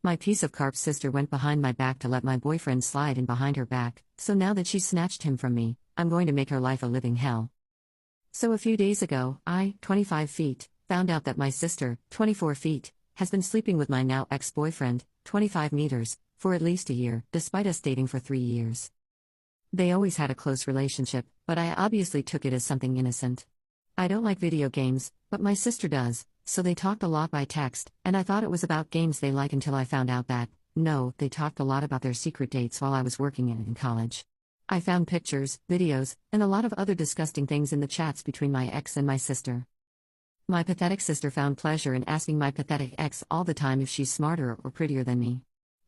My piece of carp sister went behind my back to let my boyfriend slide in behind her back, so now that she's snatched him from me, I'm going to make her life a living hell. So a few days ago, I, 25 feet, found out that my sister, 24 feet, has been sleeping with my now ex-boyfriend, 25 meters, for at least a year, despite us dating for 3 years. They always had a close relationship, but I obviously took it as something innocent. I don't like video games, but my sister does, so they talked a lot by text, and I thought it was about games they like until I found out that, no, they talked a lot about their secret dates while I was working in college. I found pictures, videos, and a lot of other disgusting things in the chats between my ex and my sister. My pathetic sister found pleasure in asking my pathetic ex all the time if she's smarter or prettier than me.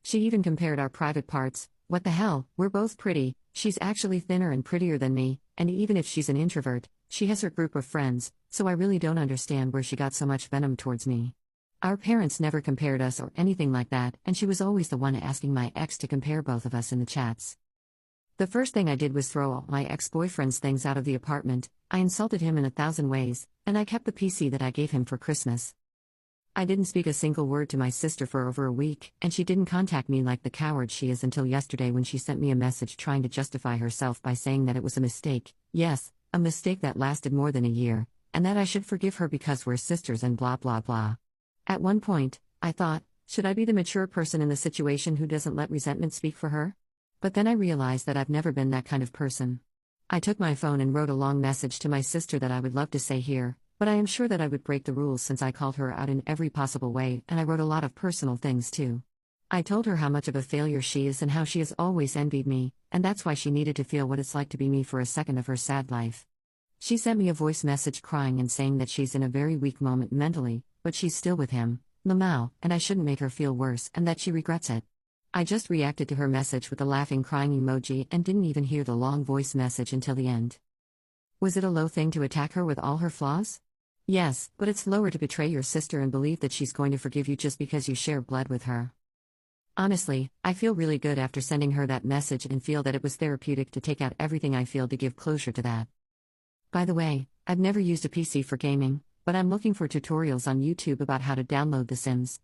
She even compared our private parts. What the hell, we're both pretty, she's actually thinner and prettier than me, and even if she's an introvert, she has her group of friends, so I really don't understand where she got so much venom towards me. Our parents never compared us or anything like that, and she was always the one asking my ex to compare both of us in the chats. The first thing I did was throw all my ex-boyfriend's things out of the apartment. I insulted him in 1,000 ways, and I kept the PC that I gave him for Christmas. I didn't speak a single word to my sister for over a week, and she didn't contact me like the coward she is until yesterday when she sent me a message trying to justify herself by saying that it was a mistake, yes, a mistake that lasted more than a year, and that I should forgive her because we're sisters and blah blah blah. At one point, I thought, should I be the mature person in the situation who doesn't let resentment speak for her? But then I realized that I've never been that kind of person. I took my phone and wrote a long message to my sister that I would love to say here, but I am sure that I would break the rules since I called her out in every possible way, and I wrote a lot of personal things too. I told her how much of a failure she is and how she has always envied me, and that's why she needed to feel what it's like to be me for a second of her sad life. She sent me a voice message crying and saying that she's in a very weak moment mentally, but she's still with him, Lamau, and I shouldn't make her feel worse and that she regrets it. I just reacted to her message with a laughing crying emoji and didn't even hear the long voice message until the end. Was it a low thing to attack her with all her flaws? Yes, but it's lower to betray your sister and believe that she's going to forgive you just because you share blood with her. Honestly, I feel really good after sending her that message and feel that it was therapeutic to take out everything I feel to give closure to that. By the way, I've never used a PC for gaming, but I'm looking for tutorials on YouTube about how to download The Sims.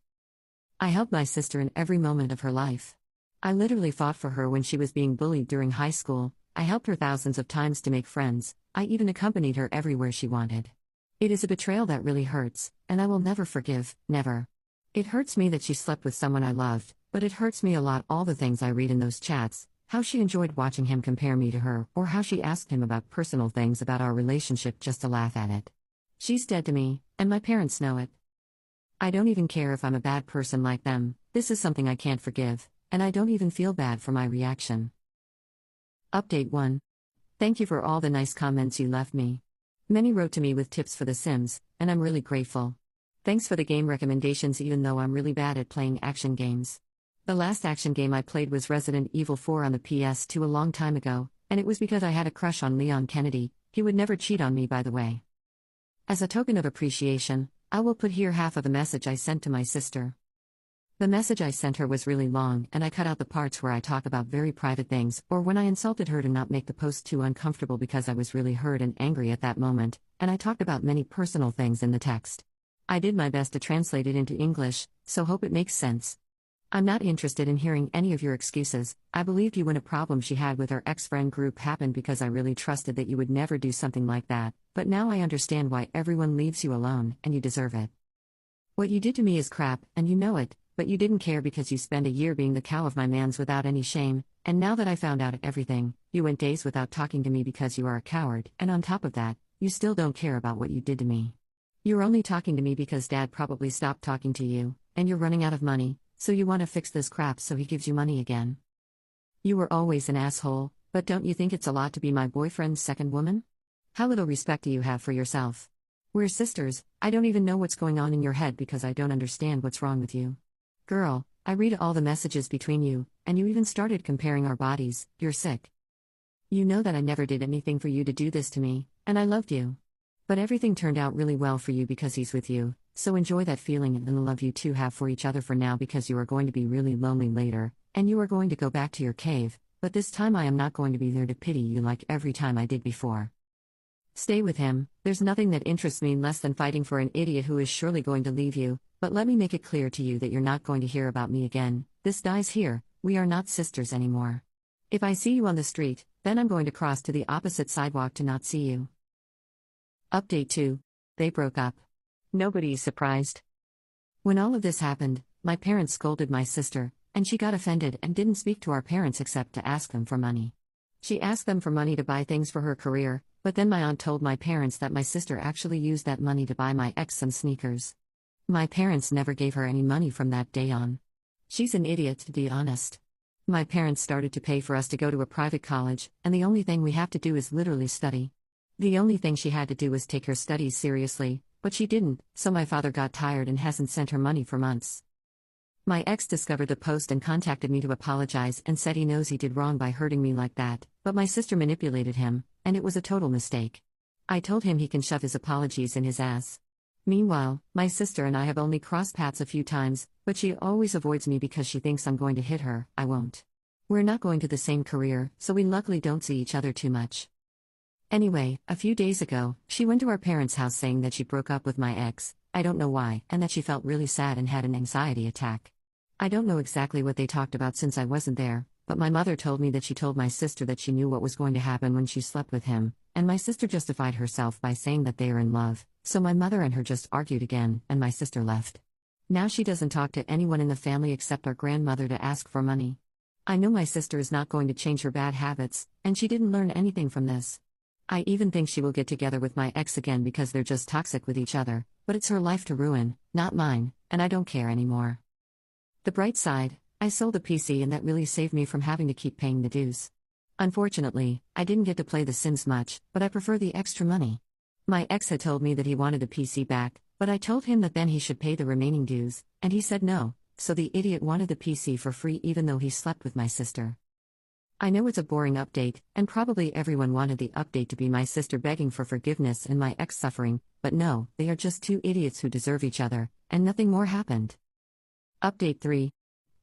I helped my sister in every moment of her life. I literally fought for her when she was being bullied during high school, I helped her thousands of times to make friends, I even accompanied her everywhere she wanted. It is a betrayal that really hurts, and I will never forgive, never. It hurts me that she slept with someone I loved, but it hurts me a lot all the things I read in those chats, how she enjoyed watching him compare me to her, or how she asked him about personal things about our relationship just to laugh at it. She's dead to me, and my parents know it. I don't even care if I'm a bad person like them, this is something I can't forgive, and I don't even feel bad for my reaction. Update 1. Thank you for all the nice comments you left me. Many wrote to me with tips for The Sims, and I'm really grateful. Thanks for the game recommendations even though I'm really bad at playing action games. The last action game I played was Resident Evil 4 on the PS2 a long time ago, and it was because I had a crush on Leon Kennedy. He would never cheat on me, by the way. As a token of appreciation, I will put here half of the message I sent to my sister. The message I sent her was really long, and I cut out the parts where I talk about very private things, or when I insulted her to not make the post too uncomfortable because I was really hurt and angry at that moment, and I talked about many personal things in the text. I did my best to translate it into English, so hope it makes sense. I'm not interested in hearing any of your excuses. I believed you when a problem she had with her ex-friend group happened because I really trusted that you would never do something like that, but now I understand why everyone leaves you alone, and you deserve it. What you did to me is crap, and you know it. But you didn't care because you spent a year being the cow of my mans without any shame, and now that I found out everything, you went days without talking to me because you are a coward, and on top of that, you still don't care about what you did to me. You're only talking to me because Dad probably stopped talking to you, and you're running out of money, so you want to fix this crap so he gives you money again. You were always an asshole, but don't you think it's a lot to be my boyfriend's second woman? How little respect do you have for yourself? We're sisters, I don't even know what's going on in your head because I don't understand what's wrong with you. Girl, I read all the messages between you, and you even started comparing our bodies, you're sick. You know that I never did anything for you to do this to me, and I loved you. But everything turned out really well for you because he's with you, so enjoy that feeling and the love you two have for each other for now because you are going to be really lonely later, and you are going to go back to your cave, but this time I am not going to be there to pity you like every time I did before. Stay with him. There's nothing that interests me less than fighting for an idiot who is surely going to leave you, but let me make it clear to you that you're not going to hear about me again. This dies here. We are not sisters anymore. If I see you on the street, then I'm going to cross to the opposite sidewalk to not see you. Update 2. They broke up. Nobody is surprised. When all of this happened, my parents scolded my sister, and she got offended and didn't speak to our parents except to ask them for money. She asked them for money to buy things for her career, but then my aunt told my parents that my sister actually used that money to buy my ex some sneakers. My parents never gave her any money from that day on. She's an idiot, to be honest. My parents started to pay for us to go to a private college, and the only thing we have to do is literally study. The only thing she had to do was take her studies seriously, but she didn't, so my father got tired and hasn't sent her money for months. My ex discovered the post and contacted me to apologize and said he knows he did wrong by hurting me like that, but my sister manipulated him, and it was a total mistake. I told him he can shove his apologies in his ass. Meanwhile, my sister and I have only crossed paths a few times, but she always avoids me because she thinks I'm going to hit her. I won't. We're not going to the same career, so we luckily don't see each other too much. Anyway, a few days ago, she went to our parents' house saying that she broke up with my ex, I don't know why, and that she felt really sad and had an anxiety attack. I don't know exactly what they talked about since I wasn't there, but my mother told me that she told my sister that she knew what was going to happen when she slept with him, and my sister justified herself by saying that they are in love, so my mother and her just argued again, and my sister left. Now she doesn't talk to anyone in the family except our grandmother to ask for money. I know my sister is not going to change her bad habits, and she didn't learn anything from this. I even think she will get together with my ex again because they're just toxic with each other, but it's her life to ruin, not mine, and I don't care anymore. The bright side, I sold the PC and that really saved me from having to keep paying the dues. Unfortunately, I didn't get to play The Sims much, but I prefer the extra money. My ex had told me that he wanted the PC back, but I told him that then he should pay the remaining dues, and he said no, so the idiot wanted the PC for free even though he slept with my sister. I know it's a boring update, and probably everyone wanted the update to be my sister begging for forgiveness and my ex suffering, but no, they are just two idiots who deserve each other, and nothing more happened. Update 3.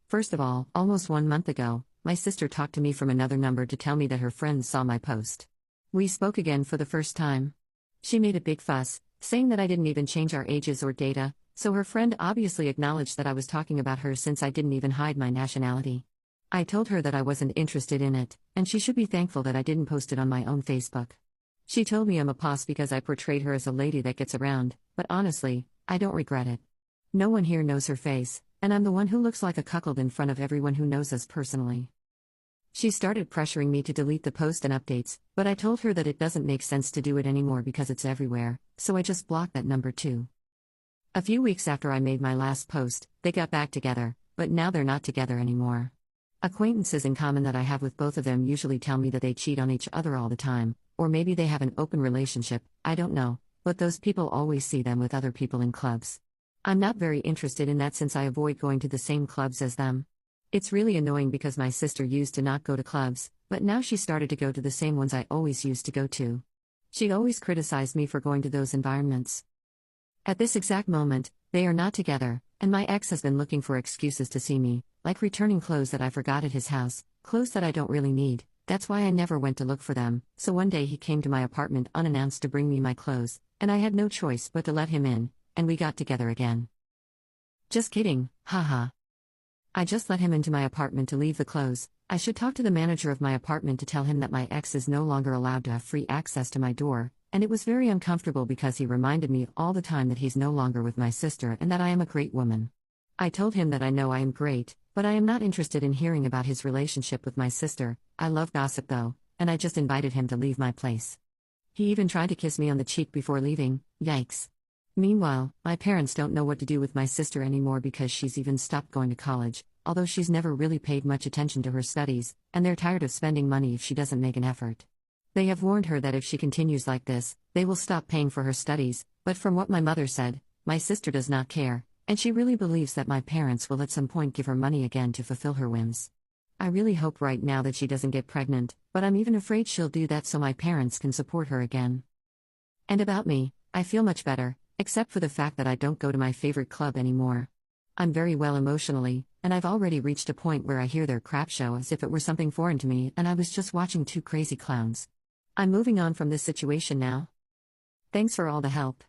First of all, almost 1 month ago, my sister talked to me from another number to tell me that her friends saw my post. We spoke again for the first time. She made a big fuss, saying that I didn't even change our ages or data, so her friend obviously acknowledged that I was talking about her since I didn't even hide my nationality. I told her that I wasn't interested in it, and she should be thankful that I didn't post it on my own Facebook. She told me I'm a boss because I portrayed her as a lady that gets around, but honestly, I don't regret it. No one here knows her face, and I'm the one who looks like a cuckold in front of everyone who knows us personally. She started pressuring me to delete the post and updates, but I told her that it doesn't make sense to do it anymore because it's everywhere, so I just blocked that number too. A few weeks after I made my last post, they got back together, but now they're not together anymore. Acquaintances in common that I have with both of them usually tell me that they cheat on each other all the time, or maybe they have an open relationship, I don't know, but those people always see them with other people in clubs. I'm not very interested in that since I avoid going to the same clubs as them. It's really annoying because my sister used to not go to clubs, but now she started to go to the same ones I always used to go to. She always criticized me for going to those environments. At this exact moment, they are not together, and my ex has been looking for excuses to see me, like returning clothes that I forgot at his house, clothes that I don't really need. That's why I never went to look for them, so one day he came to my apartment unannounced to bring me my clothes, and I had no choice but to let him in, and we got together again. Just kidding, haha. I just let him into my apartment to leave the clothes. I should talk to the manager of my apartment to tell him that my ex is no longer allowed to have free access to my door, and it was very uncomfortable because he reminded me all the time that he's no longer with my sister and that I am a great woman. I told him that I know I am great, but I am not interested in hearing about his relationship with my sister. I love gossip though, and I just invited him to leave my place. He even tried to kiss me on the cheek before leaving, yikes. Meanwhile, my parents don't know what to do with my sister anymore because she's even stopped going to college, although she's never really paid much attention to her studies, and they're tired of spending money if she doesn't make an effort. They have warned her that if she continues like this, they will stop paying for her studies, but from what my mother said, my sister does not care, and she really believes that my parents will at some point give her money again to fulfill her whims. I really hope right now that she doesn't get pregnant, but I'm even afraid she'll do that so my parents can support her again. And about me, I feel much better, except for the fact that I don't go to my favorite club anymore. I'm very well emotionally, and I've already reached a point where I hear their crap show as if it were something foreign to me and I was just watching two crazy clowns. I'm moving on from this situation now. Thanks for all the help.